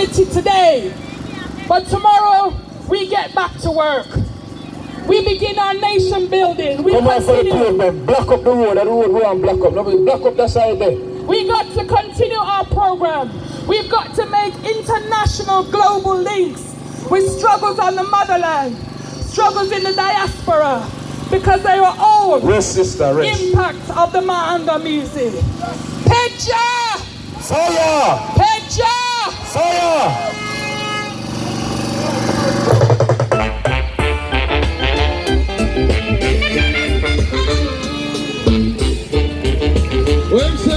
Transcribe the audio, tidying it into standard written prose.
unity today, but tomorrow we get back to work. We begin our nation building. We continue. Block up the road we want block up. No, block up that side there. We got to continue our program. We've got to make international global links with struggles on the motherland, struggles in the diaspora, because they were all impact of the Mahanga music. Peja! Fire! Peja! Fire! Where's